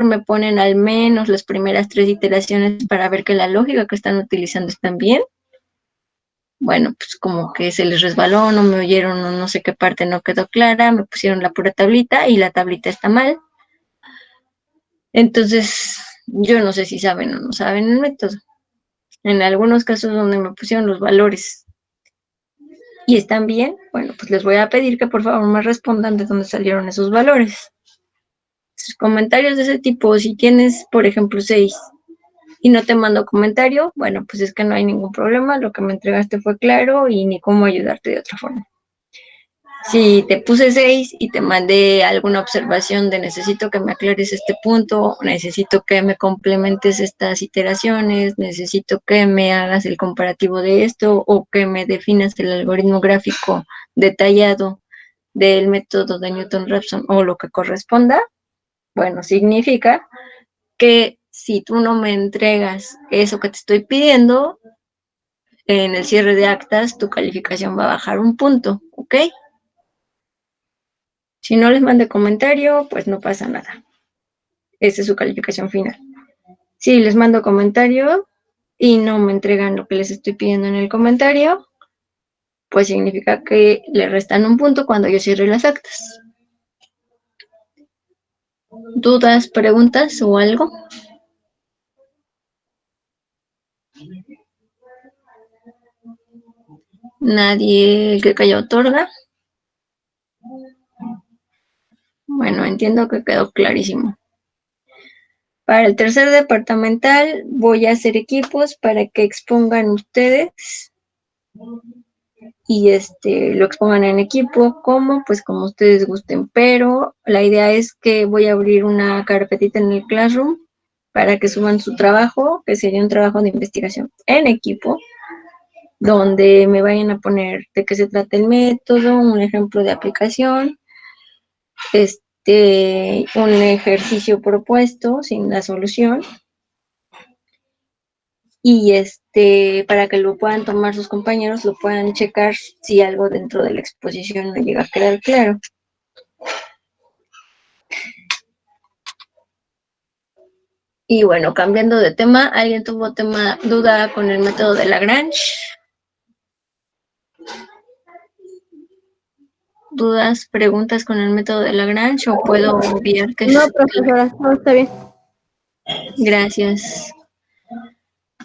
me ponen al menos las primeras 3 iteraciones para ver que la lógica que están utilizando están bien. Bueno, pues como que se les resbaló, no me oyeron, no sé qué parte no quedó clara, me pusieron la pura tablita y la tablita está mal. Entonces, yo no sé si saben o no saben el método. En algunos casos donde me pusieron los valores y están bien, bueno, pues les voy a pedir que por favor me respondan de dónde salieron esos valores. Sus comentarios de ese tipo, si tienes, por ejemplo, 6 y no te mando comentario, bueno, pues es que no hay ningún problema, lo que me entregaste fue claro y ni cómo ayudarte de otra forma. Si te puse 6 y te mandé alguna observación de necesito que me aclares este punto, necesito que me complementes estas iteraciones, necesito que me hagas el comparativo de esto o que me definas el algoritmo gráfico detallado del método de Newton-Raphson o lo que corresponda, bueno, significa que si tú no me entregas eso que te estoy pidiendo, en el cierre de actas tu calificación va a bajar un punto, ¿ok? Si no les mande comentario, pues no pasa nada. Esa es su calificación final. Si les mando comentario y no me entregan lo que les estoy pidiendo en el comentario, pues significa que le restan un punto cuando yo cierre las actas. ¿Dudas, preguntas o algo? Nadie que calla otorga. Bueno, entiendo que quedó clarísimo. Para el tercer departamental voy a hacer equipos para que expongan ustedes y lo expongan en equipo, pues como ustedes gusten, pero la idea es que voy a abrir una carpetita en el Classroom para que suban su trabajo, que sería un trabajo de investigación en equipo, donde me vayan a poner de qué se trata el método, un ejemplo de aplicación, un ejercicio propuesto sin la solución, y para que lo puedan tomar sus compañeros, lo puedan checar si algo dentro de la exposición no llega a quedar claro. Y bueno, cambiando de tema, ¿alguien tuvo duda con el método de Lagrange? ¿Dudas, preguntas con el método de Lagrange o puedo obviar que no, profesora, no, está bien. Gracias.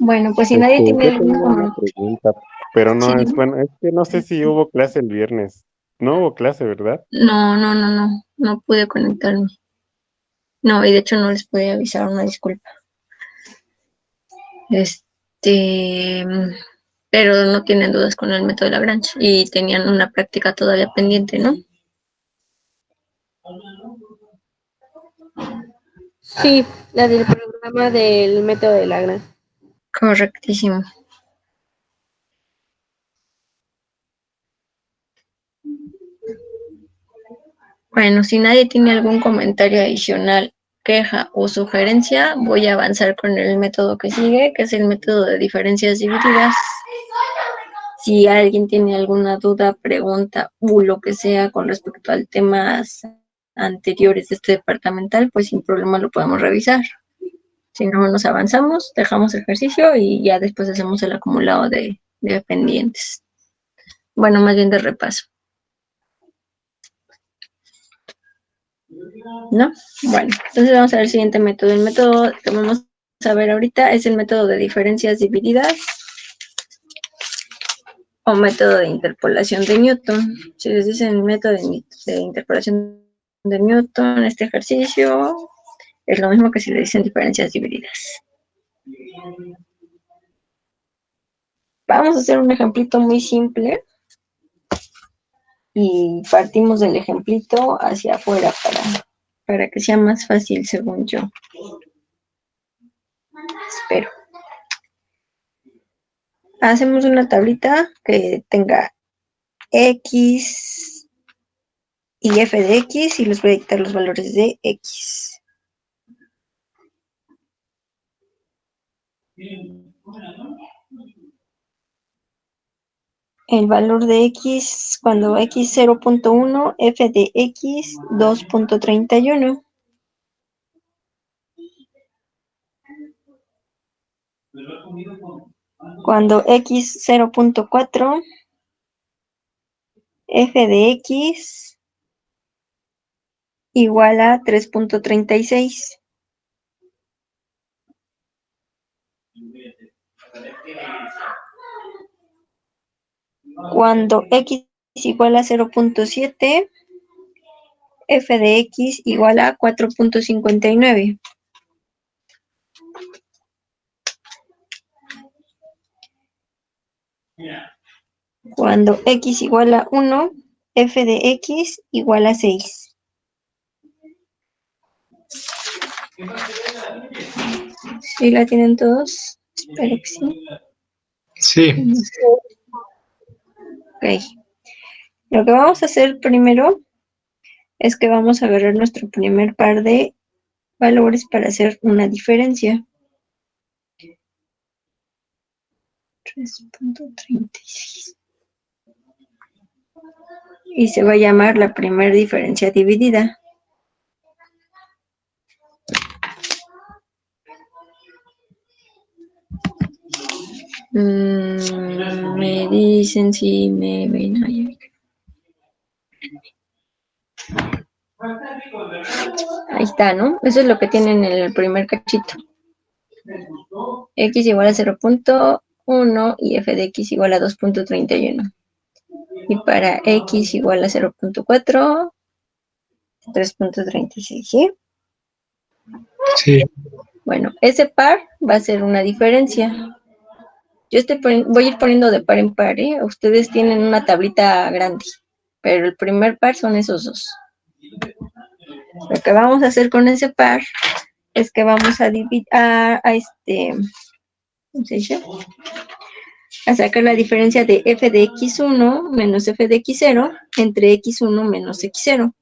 Bueno, pues si nadie tiene Yo tengo una algún pregunta, pero sí. no es, bueno, es que no sé si hubo clase el viernes. No hubo clase, ¿verdad? No pude conectarme. No, y de hecho no les pude avisar, una disculpa. Pero no tienen dudas con el método de Lagrange y tenían una práctica todavía pendiente, ¿no? Sí, la del programa del método de Lagrange. Correctísimo. Bueno, si nadie tiene algún comentario adicional, queja o sugerencia, voy a avanzar con el método que sigue, que es el método de diferencias divididas. Si alguien tiene alguna duda, pregunta o lo que sea con respecto al temas anteriores de este departamental, pues sin problema lo podemos revisar. Si no nos avanzamos, dejamos el ejercicio y ya después hacemos el acumulado de pendientes. Bueno, más bien de repaso. ¿No? Bueno, entonces vamos a ver el siguiente método. El método que vamos a ver ahorita es el método de diferencias divididas o método de interpolación de Newton. Si les dicen el método de interpolación de Newton, este ejercicio es lo mismo que si le dicen diferencias divididas. Vamos a hacer un ejemplito muy simple y partimos del ejemplito hacia afuera para que sea más fácil, según yo. Espero. Hacemos una tablita que tenga X y F de X y les voy a dictar los valores de X. El valor de X cuando X 0.1, F de X 2.31. Cuando x 0.4, f de x igual a 3.36. Cuando x igual a 0.7, f de x igual a 4.59. Cuando x igual a 1, f de x igual a 6. ¿Sí la tienen todos? Espero que sí. Sí. Ok. Lo que vamos a hacer primero es que vamos a agarrar nuestro primer par de valores para hacer una diferencia. 3.36. Y se va a llamar la primera diferencia dividida. Me dicen si me ven ahí. Ahí está, ¿no? Eso es lo que tienen en el primer cachito. X igual a 0.1 y f de x igual a 2.31. Y para x igual a 0.4, 3.36, ¿sí? Sí. Bueno, ese par va a ser una diferencia. Yo voy a ir poniendo de par en par, ¿eh? Ustedes tienen una tablita grande, pero el primer par son esos dos. Lo que vamos a hacer con ese par es que vamos a dividir ¿cómo se dice? A sacar la diferencia de f de x1 menos f de x0 entre x1 menos x0.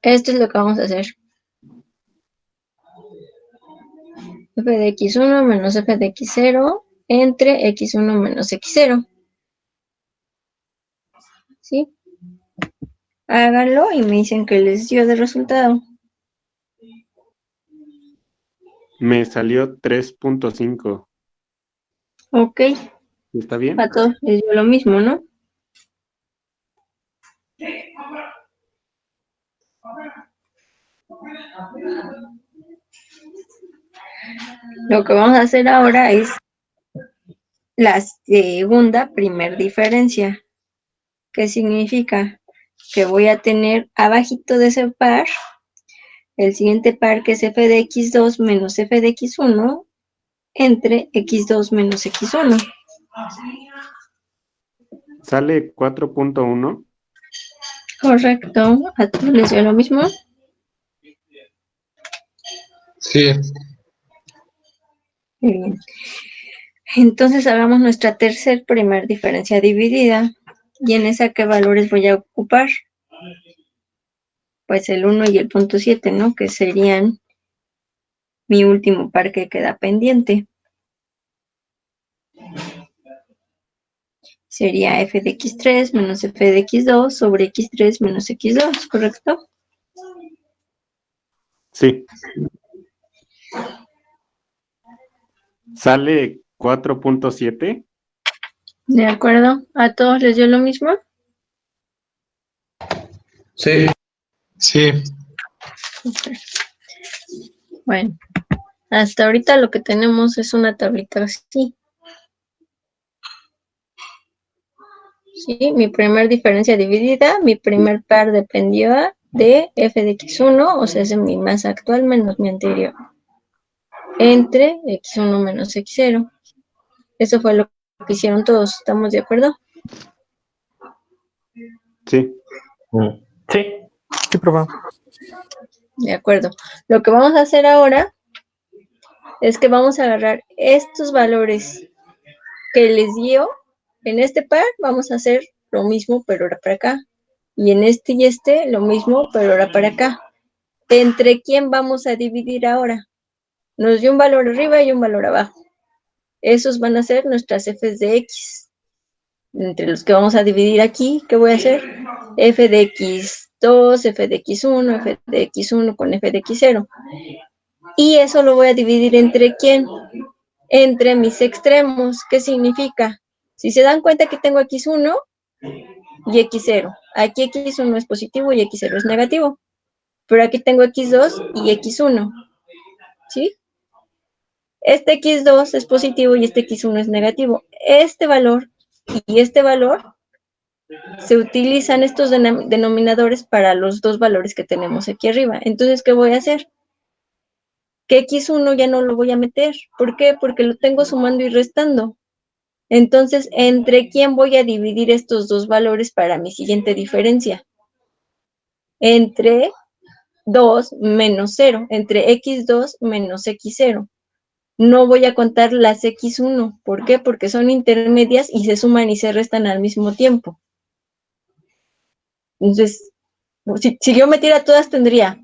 Esto es lo que vamos a hacer. F de x1 menos f de x0 entre x1 menos x0. ¿Sí? Háganlo y me dicen que les dio de resultado. Me salió 3.5. Ok. ¿Está bien? A todos les dio lo mismo, ¿no? Lo que vamos a hacer ahora es la segunda primer diferencia. ¿Qué significa? Que voy a tener abajito de ese par el siguiente par, que es f de x2 menos f de x1 entre x2 menos x1. Sale 4.1. Correcto. ¿A todos les dio lo mismo? Sí. Muy bien. Entonces hagamos nuestra tercer primer diferencia dividida. ¿Y en esa qué valores voy a ocupar? Pues el 1 y el punto 7, ¿no? Que serían mi último par que queda pendiente. Sería f de x3 menos f de x2 sobre x3 menos x2, ¿correcto? Sí. Sale 4.7. ¿De acuerdo? ¿A todos les dio lo mismo? Sí. Sí. Bueno, hasta ahorita lo que tenemos es una tablita así. Sí, mi primer diferencia dividida, mi primer par dependió de f de x1, o sea, es mi más actual menos mi anterior, entre x1 menos x0. Eso fue lo que hicieron todos, ¿estamos de acuerdo? Sí. Sí, sí, profe. De acuerdo. Lo que vamos a hacer ahora es que vamos a agarrar estos valores que les dio. En este par vamos a hacer lo mismo, pero ahora para acá. Y en este y este, lo mismo, pero ahora para acá. ¿Entre quién vamos a dividir ahora? Nos dio un valor arriba y un valor abajo. Esos van a ser nuestras f's de x. Entre los que vamos a dividir aquí, ¿qué voy a hacer? F de x x2, f de x1, f de x1 con f de x0. Y eso lo voy a dividir ¿entre quién? Entre mis extremos. ¿Qué significa? Si se dan cuenta que tengo x1 y x0. Aquí x1 es positivo y x0 es negativo. Pero aquí tengo x2 y x1. ¿Sí? Este x2 es positivo y este x1 es negativo. Este valor y este valor se utilizan estos denominadores para los dos valores que tenemos aquí arriba. Entonces, ¿qué voy a hacer? Que x1 ya no lo voy a meter. ¿Por qué? Porque lo tengo sumando y restando. Entonces, ¿entre quién voy a dividir estos dos valores para mi siguiente diferencia? Entre 2 menos 0, entre x2 menos x0. No voy a contar las x1. ¿Por qué? Porque son intermedias y se suman y se restan al mismo tiempo. Entonces, si yo metiera todas, tendría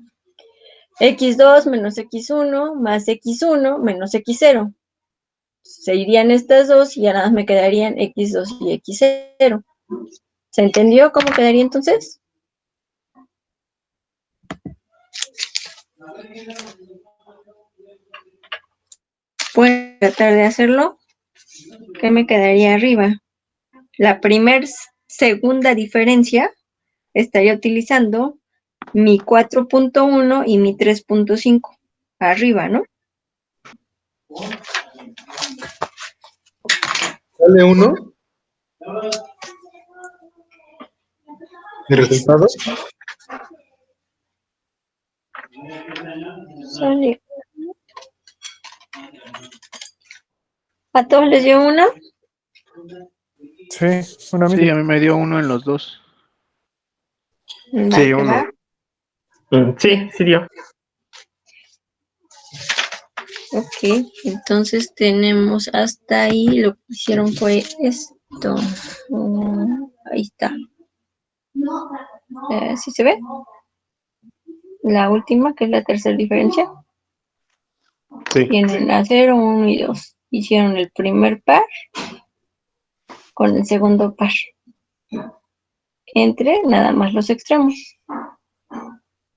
x2 menos x1 más x1 menos x0. Se irían estas dos y ya nada más me quedarían x2 y x0. ¿Se entendió cómo quedaría entonces? Pueden tratar de hacerlo. ¿Qué me quedaría arriba? La segunda diferencia estaría utilizando mi 4.1 y mi 3.5 arriba, ¿no? ¿Sale 1? ¿El resultado? Sale. ¿A todos les dio una? Sí, una Sí, media. a mí me dio uno en los dos. Va, Sí, que uno. va. Sí, sí dio. Ok, entonces tenemos hasta ahí, lo que hicieron fue esto. Ahí está. ¿Sí se ve? La última, que es la tercera diferencia. Sí. Tienen la 0, 1 y 2. Hicieron el primer par con el segundo par. Entre nada más los extremos.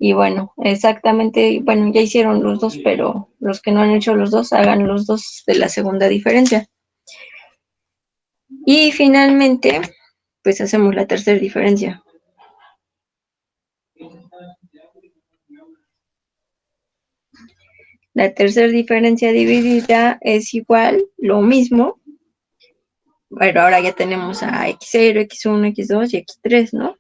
Y bueno, exactamente, bueno, ya hicieron los dos, pero los que no han hecho los dos, hagan los dos de la segunda diferencia. Y finalmente, pues hacemos la tercera diferencia. La tercera diferencia dividida es igual, lo mismo, pero ahora ya tenemos a x0, x1, x2 y x3, ¿no?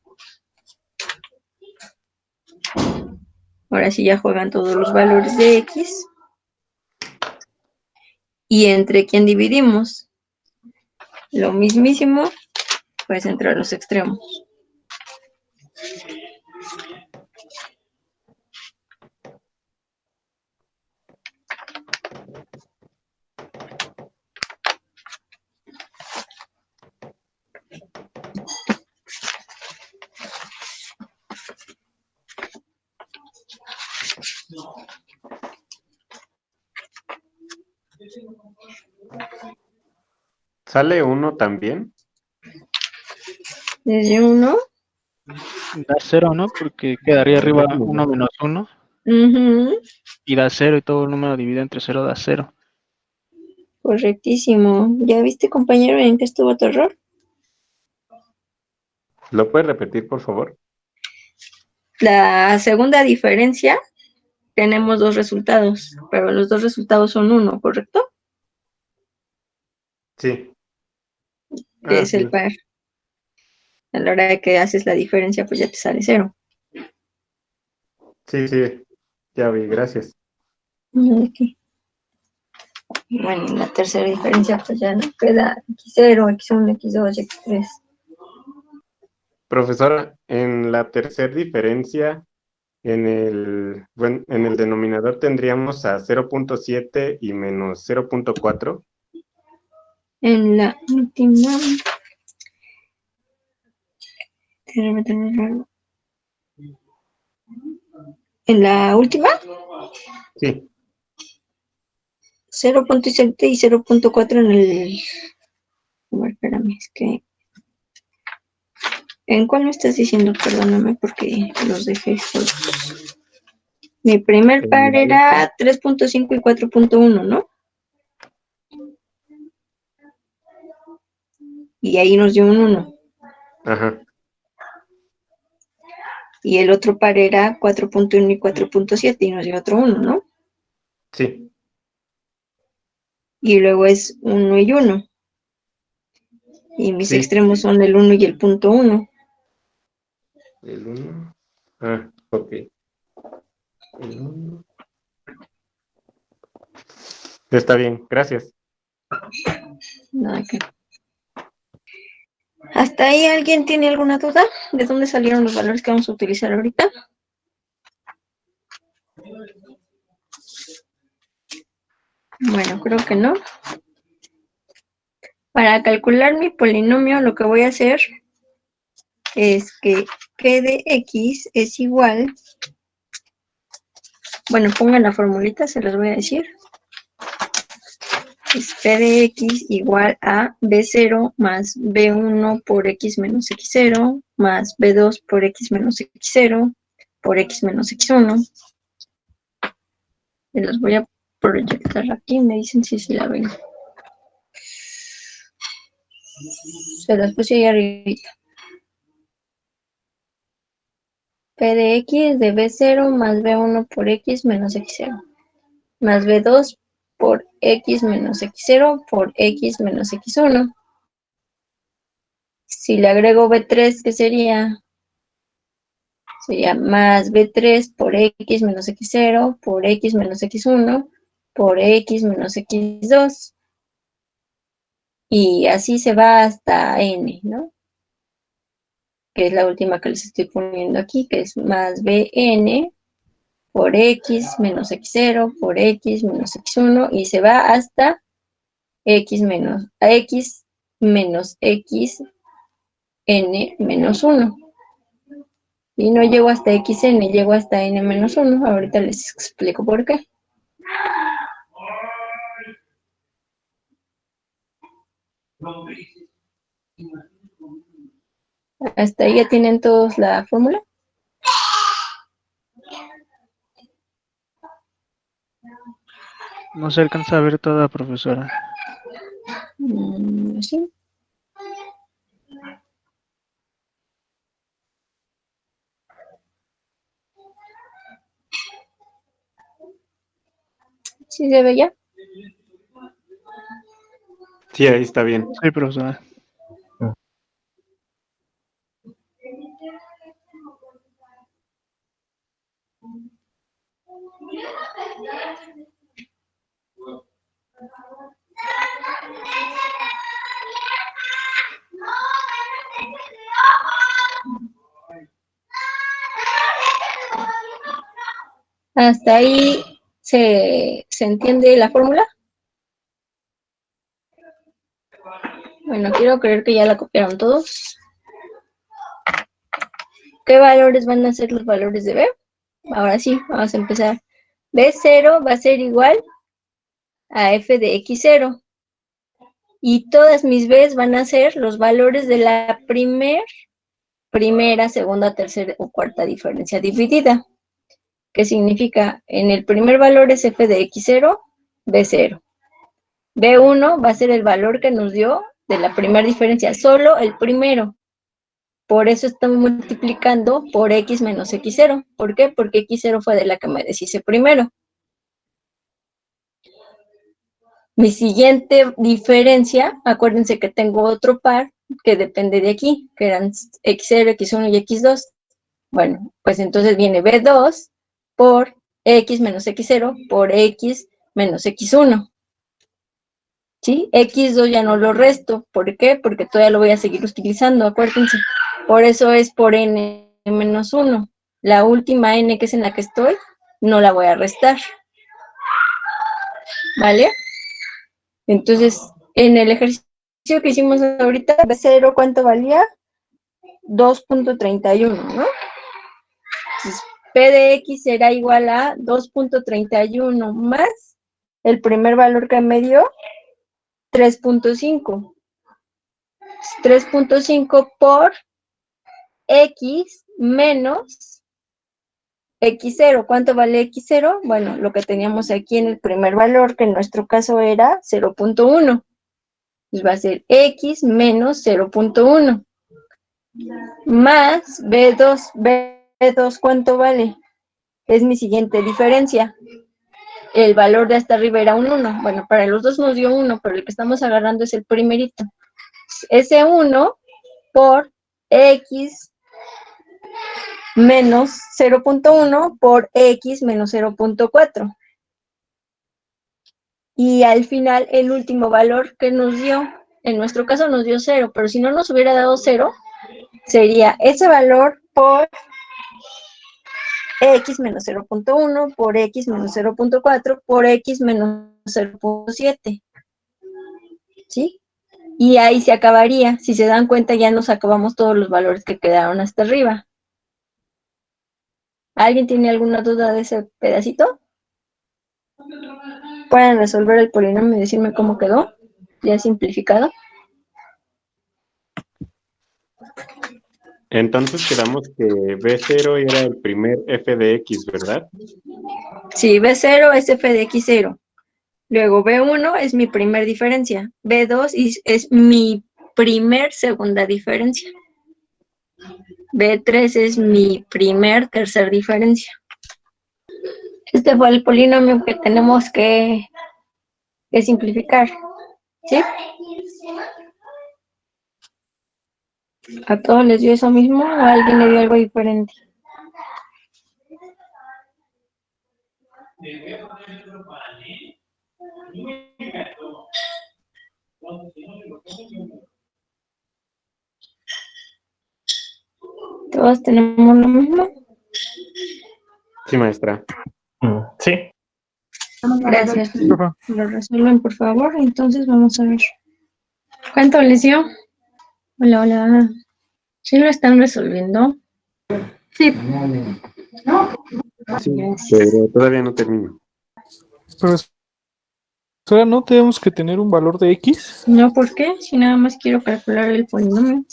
Ahora sí ya juegan todos los valores de x. ¿Y entre quién dividimos? Lo mismísimo, pues entre los extremos. ¿Sale uno también? Desde 1. Da 0, ¿no? Porque quedaría arriba 1 menos 1. Y da 0 y todo el número dividido entre 0 da 0. Correctísimo. ¿Ya viste, compañero, en qué estuvo tu error? ¿Lo puedes repetir, por favor? La segunda diferencia, tenemos dos resultados, pero los dos resultados son 1, ¿correcto? Sí. Que Ah, es el sí. par. A la hora de que haces la diferencia, pues ya te sale 0. Sí, sí. Ya vi, gracias. Ok. Bueno, la tercera diferencia, pues ya nos queda x0, x1, x2, x3. Profesora, en la tercera diferencia, en el denominador tendríamos a 0.7 y menos 0.4. En la última... En la última, Sí. 0.7 y 0.4 en el... A ver, espérame, es que... ¿En cuál me estás diciendo? Perdóname porque los dejé solos. Mi primer par era 3.5 y 4.1, ¿no? Y ahí nos dio un 1. Ajá. Y el otro par era 4.1 y 4.7 y nos dio otro 1, ¿no? Sí. Y luego es 1 y 1. Y mis Sí. extremos son el 1 y el punto 1. El 1. Ah, ok. El 1. Está bien, gracias. Nada que... ¿Hasta ahí alguien tiene alguna duda? ¿De dónde salieron los valores que vamos a utilizar ahorita? Bueno, creo que no. Para calcular mi polinomio, lo que voy a hacer es que P de X es igual... Bueno, pongan la formulita, se los voy a decir. Es P de X igual a B0 más B1 por X menos X0 más B2 por X menos X0 por X menos X1. Se los voy a proyectar aquí, me dicen si la ven. Se las puse ahí arriba. P de X de B0 más B1 por X menos X0 más B2 por X menos X0 por X menos X1. Si le agrego B3, ¿qué sería? Sería más B3 por X menos X0 por X menos X1 por X menos X2. Y así se va hasta N, ¿no? Que es la última que les estoy poniendo aquí, que es más Bn por X menos X0 por X menos X1 y se va hasta X menos X n menos 1. Y no llego hasta xn, llego hasta n menos 1. Ahorita les explico por qué. ¿Hasta ahí ya tienen todos la fórmula? No se alcanza a ver toda, profesora. Sí. ¿Sí se ve ya? Sí, ahí está bien. Sí, profesora. ¿Hasta ahí se entiende la fórmula? Bueno, quiero creer que ya la copiaron todos. ¿Qué valores van a ser los valores de B? Ahora sí, vamos a empezar. B0 va a ser igual a f de x0. Y todas mis B's van a ser los valores de la primera, segunda, tercera o cuarta diferencia dividida. ¿Qué significa? En el primer valor es f de x0, B0. B1 va a ser el valor que nos dio de la primera diferencia, solo el primero. Por eso estamos multiplicando por x menos x0. ¿Por qué? Porque x0 fue de la que me deshice primero. Mi siguiente diferencia, acuérdense que tengo otro par que depende de aquí, que eran x0, x1 y x2. Bueno, pues entonces viene b2 por x menos x0 por x menos x1. ¿Sí? x2 ya no lo resto. ¿Por qué? Porque todavía lo voy a seguir utilizando, acuérdense. Por eso es por n menos 1. La última n, que es en la que estoy, no la voy a restar. ¿Vale? Entonces, en el ejercicio que hicimos ahorita, B0, ¿cuánto valía? 2.31, ¿no? Entonces, P de X será igual a 2.31 más el primer valor que me dio, 3.5. 3.5 por x menos x0. ¿Cuánto vale x0? Bueno, lo que teníamos aquí en el primer valor, que en nuestro caso era 0.1. Pues va a ser x menos 0.1 más B2. B2, ¿cuánto vale? Es mi siguiente diferencia. El valor de hasta arriba era un 1. Bueno, para los dos nos dio 1, pero el que estamos agarrando es el primerito. Ese 1 por x menos 0.1 por x menos 0.4. Y al final, el último valor que nos dio, en nuestro caso nos dio 0, pero si no nos hubiera dado 0, sería ese valor por x menos 0.1 por x menos 0.4 por x menos 0.7. ¿Sí? Y ahí se acabaría. Si se dan cuenta, ya nos acabamos todos los valores que quedaron hasta arriba. ¿Alguien tiene alguna duda de ese pedacito? ¿Pueden resolver el polinomio y decirme cómo quedó? Ya simplificado. Entonces quedamos que B0 era el primer f de x, ¿verdad? Sí, B0 es f de x0. Luego B1 es mi primer diferencia. B2 es mi primer segunda diferencia. B3 es mi primer tercer diferencia. Este fue el polinomio que tenemos que simplificar. ¿Sí? ¿A todos les dio eso mismo o a alguien le dio algo diferente? ¿Todos tenemos lo mismo? Sí, maestra. Sí. Gracias. Lo resuelven, por favor. Entonces vamos a ver. ¿Cuánto les dio? Hola, hola. ¿Sí lo están resolviendo? Sí. Sí, pero todavía no termino. Profesora, ¿no tenemos que tener un valor de x? No, ¿por qué? Si nada más quiero calcular el polinomio.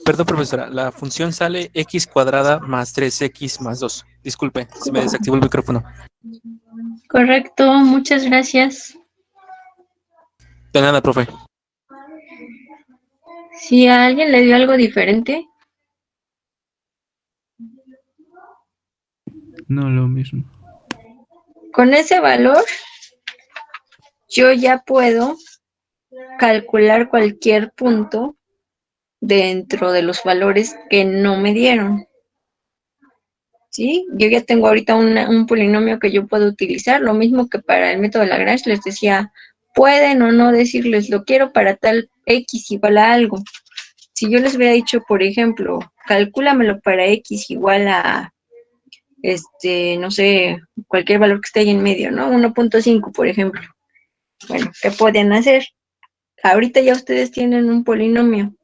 Perdón, profesora, la función sale x cuadrada más 3x más 2. Disculpe, se me desactivó el micrófono. Correcto, muchas gracias. De nada, profe. Si a alguien le dio algo diferente, No, lo mismo. con ese valor yo ya puedo calcular cualquier punto dentro de los valores que no me dieron. ¿Sí? Yo ya tengo ahorita un polinomio que yo puedo utilizar, lo mismo que para el método de Lagrange les decía, pueden o no decirles, lo quiero para tal x igual a algo. Si yo les hubiera dicho, por ejemplo, calcúlamelo para x igual a, no sé, cualquier valor que esté ahí en medio, ¿no? 1.5, por ejemplo. Bueno, ¿qué pueden hacer? Ahorita ya ustedes tienen un polinomio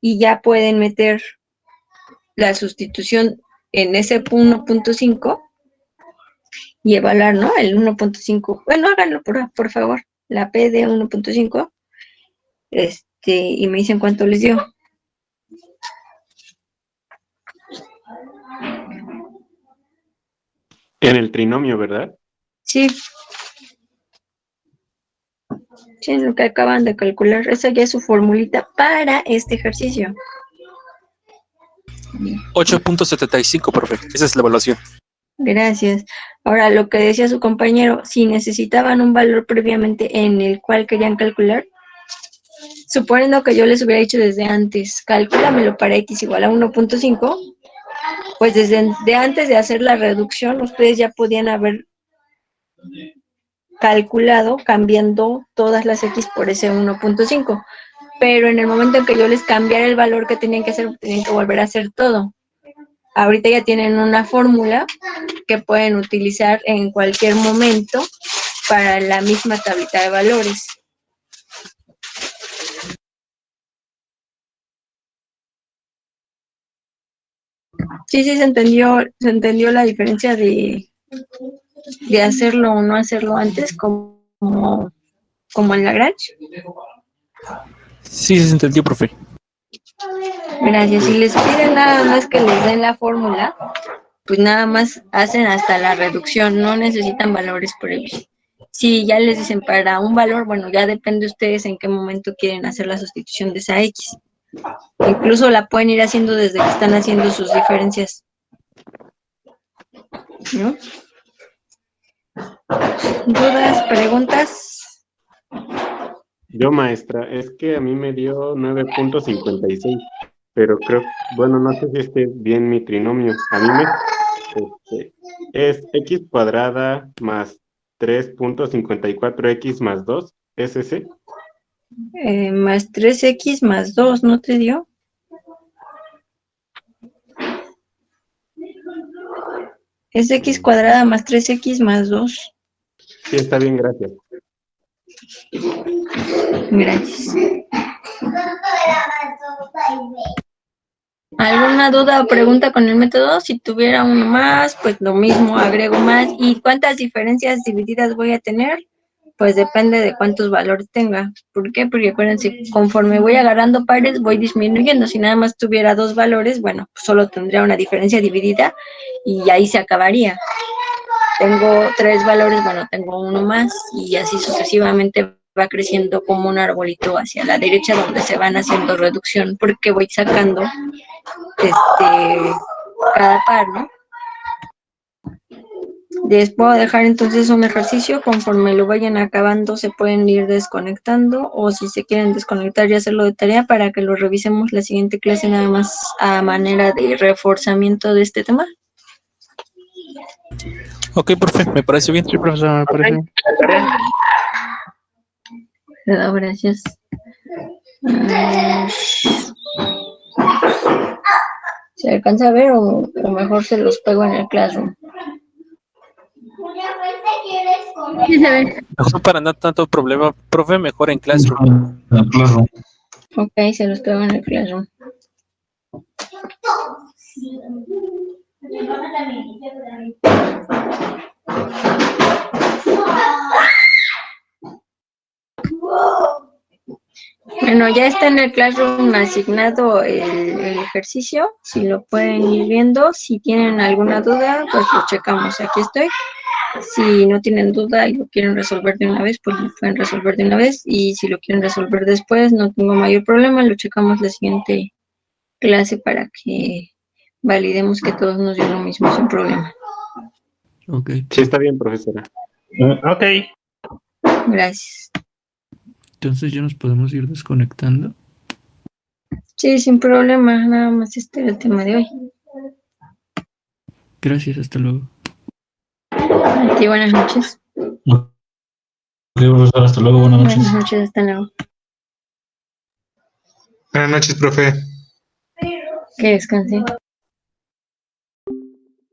y ya pueden meter la sustitución en ese 1.5 y evaluar, ¿no? El 1.5. Bueno, háganlo por favor. La P de 1.5. Y me dicen cuánto les dio. En el trinomio, ¿verdad? Sí. Sí, lo que acaban de calcular. Esa ya es su formulita para este ejercicio. 8.75, profe. Esa es la evaluación. Gracias. Ahora, lo que decía su compañero, si necesitaban un valor previamente en el cual querían calcular, suponiendo que yo les hubiera dicho desde antes, calcúlamelo para x igual a 1.5, pues desde antes de hacer la reducción, ustedes ya podían haber calculado cambiando todas las x por ese 1.5. Pero en el momento en que yo les cambiara el valor que tenían que hacer, tenían que volver a hacer todo. Ahorita ya tienen una fórmula que pueden utilizar en cualquier momento para la misma tablita de valores. Sí, se entendió la diferencia de hacerlo o no hacerlo antes, como en Lagrange. Sí, se entendió, profe. Gracias. Si les piden nada más que les den la fórmula, pues nada más hacen hasta la reducción, no necesitan valores previos. Si ya les dicen para un valor, bueno, ya depende de ustedes en qué momento quieren hacer la sustitución de esa X. Incluso la pueden ir haciendo desde que están haciendo sus diferencias, ¿no? ¿Dudas, preguntas? Yo, maestra, es que a mí me dio 9.56, pero creo, bueno, no sé si esté bien mi trinomio. A mí es x cuadrada más 3.54x más 2, ¿es ese? Más 3x más 2, ¿no te dio? Es x cuadrada más 3x más 2. Sí, está bien, gracias. Gracias. ¿Alguna duda o pregunta con el método? Si tuviera uno más, pues lo mismo, agrego más. ¿Y cuántas diferencias divididas voy a tener? Pues depende de cuántos valores tenga. ¿Por qué? Porque acuérdense, conforme voy agarrando pares, voy disminuyendo. Si nada más tuviera 2 valores, bueno, pues solo tendría una diferencia dividida y ahí se acabaría. Tengo 3 valores, bueno, tengo uno más y así sucesivamente va creciendo como un arbolito hacia la derecha donde se van haciendo reducción porque voy sacando cada par, ¿no? Les puedo dejar entonces un ejercicio, conforme lo vayan acabando se pueden ir desconectando o si se quieren desconectar y hacerlo de tarea para que lo revisemos la siguiente clase nada más a manera de reforzamiento de este tema. Ok, profe, me parece bien. Sí, profesor, me parece bien. Gracias. ¿Se alcanza a ver o mejor se los pego en el Classroom? Sí, se ve. Mejor para no tanto problema, profe, mejor en Classroom. Ok, se los pego en el Classroom. Bueno, ya está en el Classroom asignado el ejercicio, si lo pueden ir viendo, si tienen alguna duda, pues lo checamos, aquí estoy. Si no tienen duda y lo quieren resolver de una vez, pues lo pueden resolver de una vez, y si lo quieren resolver después, no tengo mayor problema, lo checamos la siguiente clase para que validemos que todos nos dio lo mismo sin problema. Ok. Sí, está bien, profesora. Ok. Gracias. Entonces ya nos podemos ir desconectando. Sí, sin problema, nada más este era el tema de hoy. Gracias, hasta luego. A ti, buenas noches. Ok, profesor, hasta luego, buenas noches. Buenas noches, hasta luego. Buenas noches, profe. Que descanse.